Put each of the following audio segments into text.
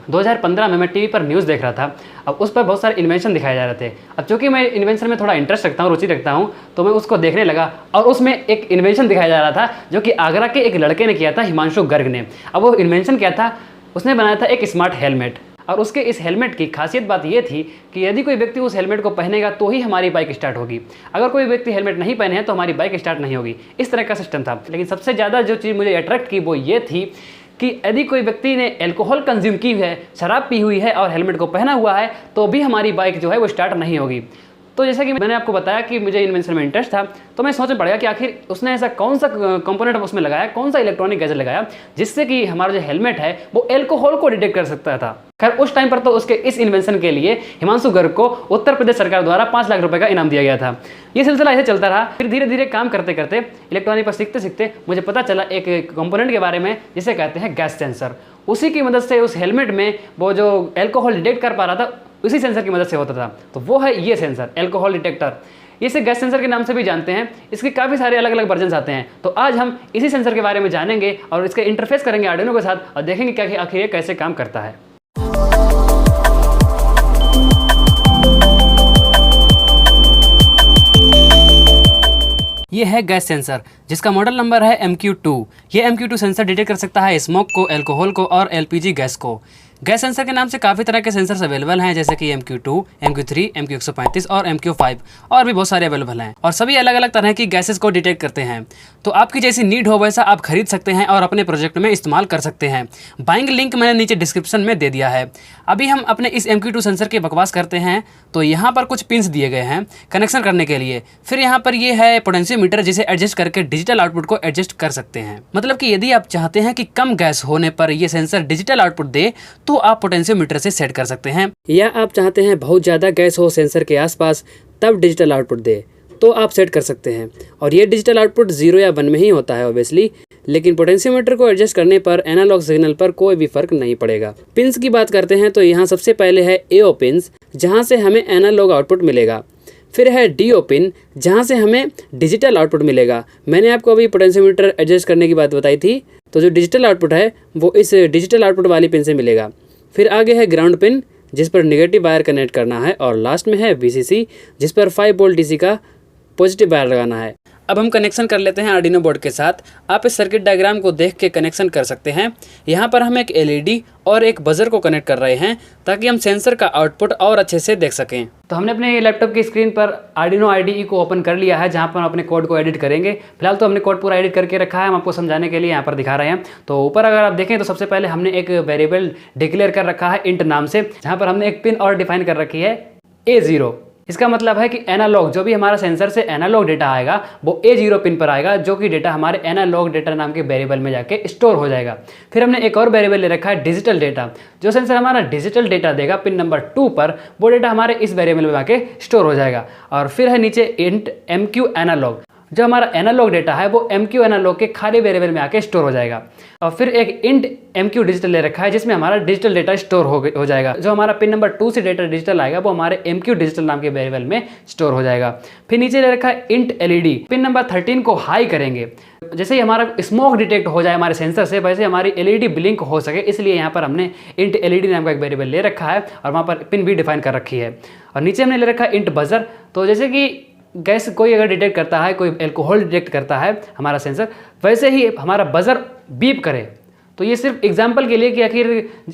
2015 में मैं टीवी पर न्यूज़ देख रहा था। अब उस पर बहुत सारे इन्वेंशन दिखाए जा रहे थे। अब चूंकि मैं इन्वेंशन में थोड़ा इंटरेस्ट रखता हूँ, रुचि रखता हूँ, तो मैं उसको देखने लगा और उसमें एक इन्वेंशन दिखाया जा रहा था जो कि आगरा के एक लड़के ने किया था, हिमांशु गर्ग ने। अब वो इन्वेंशन क्या था, उसने बनाया था एक स्मार्ट हेलमेट। और उसके इस हेलमेट की खासियत बात यह थी कि यदि कोई व्यक्ति उस हेलमेट को पहनेगा तो ही हमारी बाइक स्टार्ट होगी। अगर कोई व्यक्ति हेलमेट नहीं पहने हैं तो हमारी बाइक स्टार्ट नहीं होगी। इस तरह का सिस्टम था। लेकिन सबसे ज़्यादा जो चीज़ मुझे अट्रैक्ट की वो ये थी कि यदि कोई व्यक्ति ने अल्कोहल कंज्यूम की है, शराब पी हुई है और हेलमेट को पहना हुआ है तो भी हमारी बाइक जो है वो स्टार्ट नहीं होगी। तो जैसा कि मैंने आपको बताया कि मुझे इन्वेंशन में इंटरेस्ट था, तो मैं सोचना पड़ेगा कि आखिर उसने ऐसा कौन सा कंपोनेंट उसमें लगाया, कौन सा इलेक्ट्रॉनिक गैजेट लगाया जिससे कि हमारा जो हेलमेट है वो अल्कोहल को डिटेक्ट कर सकता था। खैर उस टाइम पर तो उसके इस इन्वेंशन के लिए हिमांशु गर्ग को उत्तर प्रदेश सरकार द्वारा 5 लाख रुपए का इनाम दिया गया था। ये सिलसिला ऐसे चलता रहा। फिर धीरे धीरे काम करते करते, इलेक्ट्रॉनिक पर सीखते सीखते मुझे पता चला एक कंपोनेंट के बारे में जिसे कहते हैं गैस सेंसर। उसी की मदद से उस हेलमेट में वो जो अल्कोहल डिटेक्ट कर पा रहा था उसी सेंसर की मदद से होता था। तो वो है ये सेंसर, अल्कोहल डिटेक्टर। इसे गैस सेंसर के नाम से भी जानते हैं। इसके काफ़ी सारे अलग अलग वर्जन आते हैं। तो आज हम इसी सेंसर के बारे में जानेंगे और इसके इंटरफेस करेंगे आर्डिनो के साथ और देखेंगे कि आखिर ये कैसे काम करता है। ये है गैस सेंसर जिसका मॉडल नंबर है MQ2। ये MQ2 सेंसर डिटेक्ट कर सकता है स्मोक को, अल्कोहल को और LPG गैस को। गैस सेंसर के नाम से काफ़ी तरह के सेंसर्स अवेलेबल हैं, जैसे कि MQ2, MQ3, MQ135 और MQ5 और भी बहुत सारे अवेलेबल हैं और सभी अलग अलग तरह की गैसेस को डिटेक्ट करते हैं। तो आपकी जैसी नीड हो वैसा आप खरीद सकते हैं और अपने प्रोजेक्ट में इस्तेमाल कर सकते हैं। बाइंग लिंक मैंने नीचे डिस्क्रिप्शन में दे दिया है। अभी हम अपने इस MQ2 सेंसर की बकवास करते हैं। तो यहाँ पर कुछ पिन्स दिए गए हैं कनेक्शन करने के लिए। फिर यहाँ पर ये है पोटेंशियोमीटर जिसे एडजस्ट करके डिजिटल आउटपुट को एडजस्ट कर सकते हैं। मतलब कि यदि आप चाहते हैं कि कम गैस होने पर ये सेंसर डिजिटल आउटपुट दे तो आप पोटेंशियोमीटर से सेट कर सकते हैं, या आप चाहते हैं बहुत ज़्यादा गैस हो सेंसर के आसपास तब डिजिटल आउटपुट दे तो आप सेट कर सकते हैं। और ये डिजिटल आउटपुट 0 या 1 में ही होता है ऑब्वियसली, लेकिन पोटेंशियोमीटर को एडजस्ट करने पर एनालॉग सिग्नल पर कोई भी फर्क नहीं पड़ेगा। पिंस की बात करते हैं तो यहाँ सबसे पहले है AO पिंस जहाँ से हमें एनालॉग आउटपुट मिलेगा। फिर है DO पिन जहाँ से हमें डिजिटल आउटपुट मिलेगा। मैंने आपको अभी पोटेंशियोमीटर एडजस्ट करने की बात बताई थी, तो जो डिजिटल आउटपुट है वो इस डिजिटल आउटपुट वाली पिन से मिलेगा। फिर आगे है ग्राउंड पिन जिस पर नेगेटिव वायर कनेक्ट करना है और लास्ट में है VCC जिस पर 5 वोल्ट DC का पॉजिटिव वायर लगाना है। अब हम कनेक्शन कर लेते हैं आर्डिनो बोर्ड के साथ। आप इस सर्किट डायग्राम को देख के कनेक्शन कर सकते हैं। यहाँ पर हम एक LED और एक बजर को कनेक्ट कर रहे हैं ताकि हम सेंसर का आउटपुट और अच्छे से देख सकें। तो हमने अपने लैपटॉप की स्क्रीन पर आर्डिनो IDE को ओपन कर लिया है जहाँ पर हम अपने कोड को एडिट करेंगे। फिलहाल तो हमने कोड पूरा एडिट करके रखा है, हम आपको समझाने के लिए यहाँ पर दिखा रहे हैं। तो ऊपर अगर आप देखें तो सबसे पहले हमने एक वेरिएबल डिक्लेयर कर रखा है इंट नाम से, जहाँ पर हमने एक पिन और डिफाइन कर रखी है A0। इसका मतलब है कि एनालॉग जो भी हमारा सेंसर से एनालॉग डेटा आएगा वो A0 पिन पर आएगा, जो कि डेटा हमारे एनालॉग डेटा नाम के वेरिएबल में जाके स्टोर हो जाएगा। फिर हमने एक और वेरिएबल ले रखा है डिजिटल डेटा। जो सेंसर हमारा डिजिटल डेटा देगा पिन नंबर 2 पर, वो डेटा हमारे इस वेरिएबल में जाके स्टोर हो जाएगा। और फिर है नीचे इंट MQ एनालॉग। जो हमारा एनालॉग डेटा है वो MQ एनालॉग के खाली वेरिएबल में आके स्टोर हो जाएगा। और फिर एक इंट MQ डिजिटल ले रखा है जिसमें हमारा डिजिटल डेटा स्टोर हो जाएगा। जो हमारा पिन नंबर 2 से डेटा डिजिटल आएगा वो हमारे MQ डिजिटल नाम के वेरिएबल में स्टोर हो जाएगा। फिर नीचे ले रखा है इंट LED। पिन नंबर 13 को हाई करेंगे। जैसे ही हमारा स्मोक डिटेक्ट हो जाए हमारे सेंसर से, वैसे हमारी LED ब्लिंक हो सके, इसलिए यहाँ पर हमने इंट LED नाम का एक वेरिएबल ले रखा है और वहाँ पर पिन भी डिफाइन कर रखी है। और नीचे हमने ले रखा है इंट बजर। तो जैसे कि गैस कोई अगर डिटेक्ट करता है, कोई अल्कोहल डिटेक्ट करता है हमारा सेंसर, वैसे ही हमारा बजर बीप करे। तो ये सिर्फ एग्जांपल के लिए कि आखिर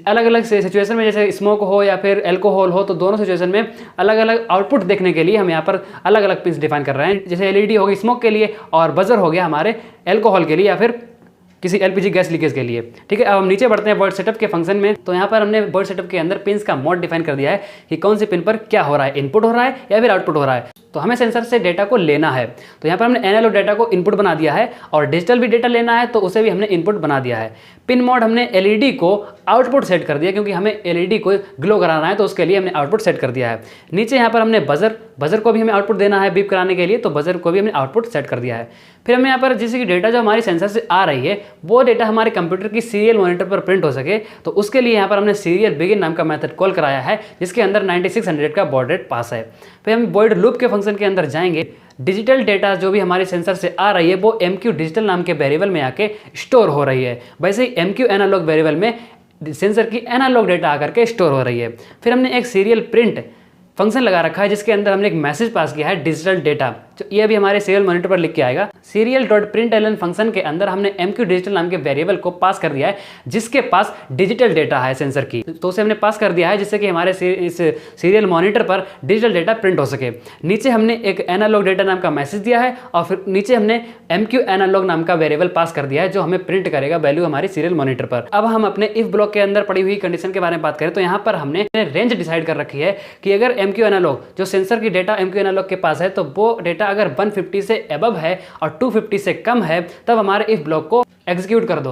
अलग अलग सिचुएशन में जैसे स्मोक हो या फिर अल्कोहल हो, तो दोनों सिचुएशन में अलग अलग आउटपुट देखने के लिए हम यहाँ पर अलग अलग पिन्स डिफाइन कर रहे हैं। जैसे LED होगी स्मोक के लिए और बजर हो गया हमारे अल्कोहल के लिए या फिर किसी LPG गैस लीकेज के लिए। ठीक है, अब हम नीचे बढ़ते हैं वर्ड सेटअप के फंक्शन में। तो यहाँ पर हमने वर्ड सेटअप के अंदर पिन्स का मोड डिफाइन कर दिया है कि कौन सी पिन पर क्या हो रहा है, इनपुट हो रहा है या फिर आउटपुट हो रहा है। तो हमें सेंसर से डेटा को लेना है, तो यहाँ पर हमने एनालॉग डेटा को इनपुट बना दिया है और डिजिटल भी डेटा लेना है तो उसे भी हमने इनपुट बना दिया है। पिन मोड हमने LED को आउटपुट सेट कर दिया क्योंकि हमें LED को ग्लो कराना है, तो उसके लिए हमने आउटपुट सेट कर दिया है। नीचे यहाँ पर हमने बजर को भी हमें आउटपुट देना है बीप कराने के लिए, तो बजर को भी हमने आउटपुट सेट कर दिया है। फिर हमें यहाँ पर जैसे कि डेटा जो हमारी सेंसर से आ रही है वो डेटा हमारे कंप्यूटर की सीरियल मॉनिटर पर प्रिंट हो सके, तो उसके लिए यहाँ पर हमने सीरियल बिगिन नाम का मेथड कॉल कराया है जिसके अंदर 9600 का बॉड रेट पास है। फिर हम वॉइड लूप के फंक्शन के अंदर जाएंगे। डिजिटल डेटा जो भी हमारे सेंसर से आ रही है वो MQ डिजिटल नाम के वेरिएबल में आके स्टोर हो रही है। वैसे ही MQ एनालॉग वेरिएबल में सेंसर की एनालॉग डेटा आकर के स्टोर हो रही है। फिर हमने एक सीरियल प्रिंट फंक्शन लगा रखा है जिसके अंदर हमने एक मैसेज पास किया है डिजिटल डेटा, तो ये भी हमारे सीरियल मॉनिटर पर लिख के आएगा। सीरियल डॉट प्रिंटलन फंक्शन के अंदर हमने MQ डिजिटल नाम के वेरिएबल को पास कर दिया है जिसके पास डिजिटल डेटा है सेंसर की, तो उसे हमने पास कर दिया है जिससे कि हमारे इस सीरियल मॉनिटर पर डिजिटल डेटा प्रिंट हो सके। नीचे हमने एक एनालॉग डेटा नाम का मैसेज दिया है और फिर नीचे हमने MQ एनालॉग नाम का वेरिएबल पास कर दिया है जो हमें प्रिंट करेगा वैल्यू हमारी सीरियल मॉनिटर पर। अब हम अपने इफ ब्लॉक के अंदर पड़ी हुई कंडीशन के बारे में बात करें तो यहाँ पर हमने रेंज डिसाइड कर रखी है कि अगर MQ एनालॉग जो सेंसर की डेटा MQ एनालॉग के पास है तो वो डेटा अगर 150 से अबव है और 250 से कम है तब हमारे इफ ब्लॉक को एग्जीक्यूट कर दो,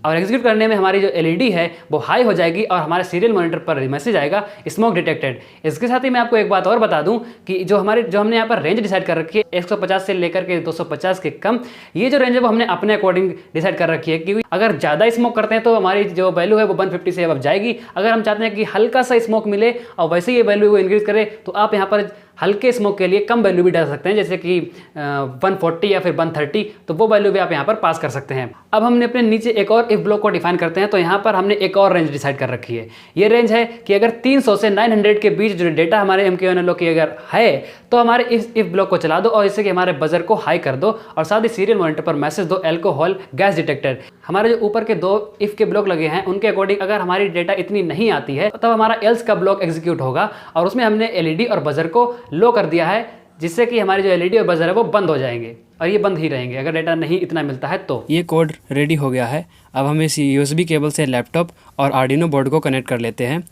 और एग्जीक्यूट करने में हमारी जो LED है वो हाई हो जाएगी और हमारे सीरियल मॉनिटर पर मैसेज आएगा स्मोक डिटेक्टेड। इसके साथ ही मैं आपको एक बात और बता दूं कि जो हमने यहाँ पर रेंज डिसाइड कर रखी है 150 से लेकर के 250 के कम, ये जो रेंज है वो हमने अपने अकॉर्डिंग डिसाइड कर रखी है क्योंकि अगर ज़्यादा स्मोक करते हैं तो हमारी जो वैल्यू है वो 150 से अब जाएगी। अगर हम चाहते हैं कि हल्का सा स्मोक मिले और वैसे ये वैल्यू को इंक्रीज करे तो आप यहाँ पर हल्के स्मोक के लिए कम वैल्यू भी डाल सकते हैं जैसे कि 140 या फिर 130, तो वो वैल्यू भी आप यहाँ पर पास कर सकते हैं। अब हमने अपने नीचे एक और इफ ब्लॉक को डिफाइन करते हैं तो यहाँ पर हमने एक और रेंज डिसाइड कर रखी है। ये रेंज है कि अगर 300 से 900 के बीच जो डेटा हमारे MQ एनालॉग की अगर है तो हमारे इफ ब्लॉक को चला दो और इससे कि हमारे बजर को हाई कर दो और साथ ही सीरियल मॉनिटर पर मैसेज दो अल्कोहल गैस डिटेक्टर। हमारे जो ऊपर के 2 इफ के ब्लॉक लगे हैं उनके अकॉर्डिंग अगर हमारी डेटा इतनी नहीं आती है तब हमारा एल्स का ब्लॉक एग्जीक्यूट होगा और उसमें हमने LED और बजर को लो कर दिया है जिससे कि हमारी जो LED और बजर है वो बंद हो जाएंगे और ये बंद ही रहेंगे अगर डेटा नहीं इतना मिलता है तो। ये कोड रेडी हो गया है। अब हम इस USB केबल से लैपटॉप और आर्डिनो बोर्ड को कनेक्ट कर लेते हैं।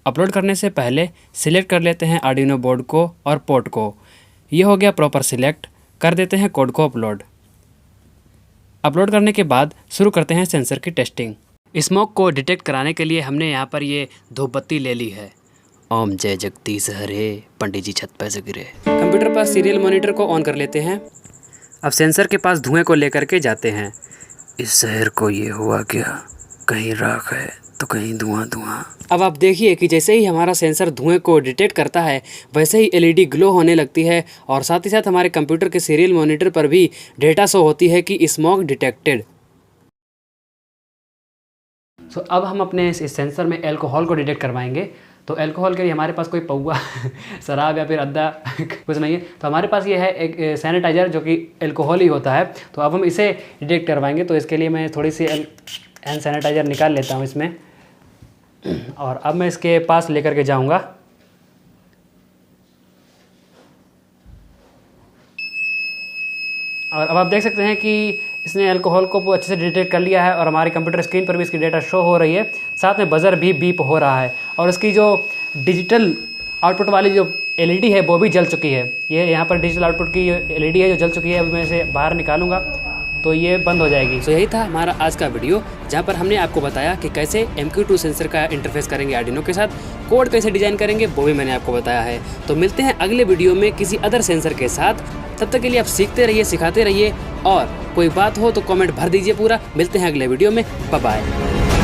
अपलोड करने से पहले सिलेक्ट कर लेते हैं आर्डिनो बोर्ड को और पोर्ट को। ये हो गया प्रॉपर सिलेक्ट, कर देते हैं कोड को अपलोड। अपलोड करने के बाद शुरू करते हैं सेंसर की टेस्टिंग। स्मोक को डिटेक्ट कराने के लिए हमने यहाँ पर ये धूप बत्ती ले ली है। ओम जय जगदीश हरे, पंडित जी छत पे से गिरे। कंप्यूटर पर सीरियल मॉनिटर को ऑन कर लेते हैं। अब सेंसर के पास धुएं को लेकर के जाते हैं। इस शहर को ये हुआ क्या, कहीं राख है तो कहीं धुआं धुआं। अब आप देखिए कि जैसे ही हमारा सेंसर धुएं को डिटेक्ट करता है वैसे ही LED ग्लो होने लगती है और साथ ही साथ हमारे कंप्यूटर के सीरियल मॉनिटर पर भी डेटा शो होती है कि स्मोक डिटेक्टेड। तो अब हम अपने इस सेंसर में अल्कोहल को डिटेक्ट करवाएंगे। तो अल्कोहल के लिए हमारे पास कोई पौवा शराब या फिर अद्दा कुछ नहीं है, तो हमारे पास ये है एक सैनिटाइज़र जो कि अल्कोहल ही होता है। तो अब हम इसे डिटेक्ट करवाएंगे। तो इसके लिए मैं थोड़ी सी हैंड सैनिटाइज़र निकाल लेता हूँ इसमें और अब मैं इसके पास लेकर के जाऊँगा। और अब आप देख सकते हैं कि इसने अल्कोहल को अच्छे से डिटेक्ट कर लिया है और हमारी कंप्यूटर स्क्रीन पर भी इसकी डेटा शो हो रही है। साथ में बजर भी बीप हो रहा है और इसकी जो डिजिटल आउटपुट वाली जो LED है वो भी जल चुकी है। ये यहाँ पर डिजिटल आउटपुट की LED है जो जल चुकी है। अभी मैं इसे बाहर निकालूंगा तो ये बंद हो जाएगी। तो यही था हमारा आज का वीडियो जहाँ पर हमने आपको बताया कि कैसे MQ2 सेंसर का इंटरफेस करेंगे आर्डिनो के साथ, कोड कैसे डिजाइन करेंगे वो भी मैंने आपको बताया है। तो मिलते हैं अगले वीडियो में किसी अदर सेंसर के साथ। तब तक के लिए आप सीखते रहिए, सिखाते रहिए और कोई बात हो तो कमेंट भर दीजिए पूरा। मिलते हैं अगले वीडियो में, बाय बाय।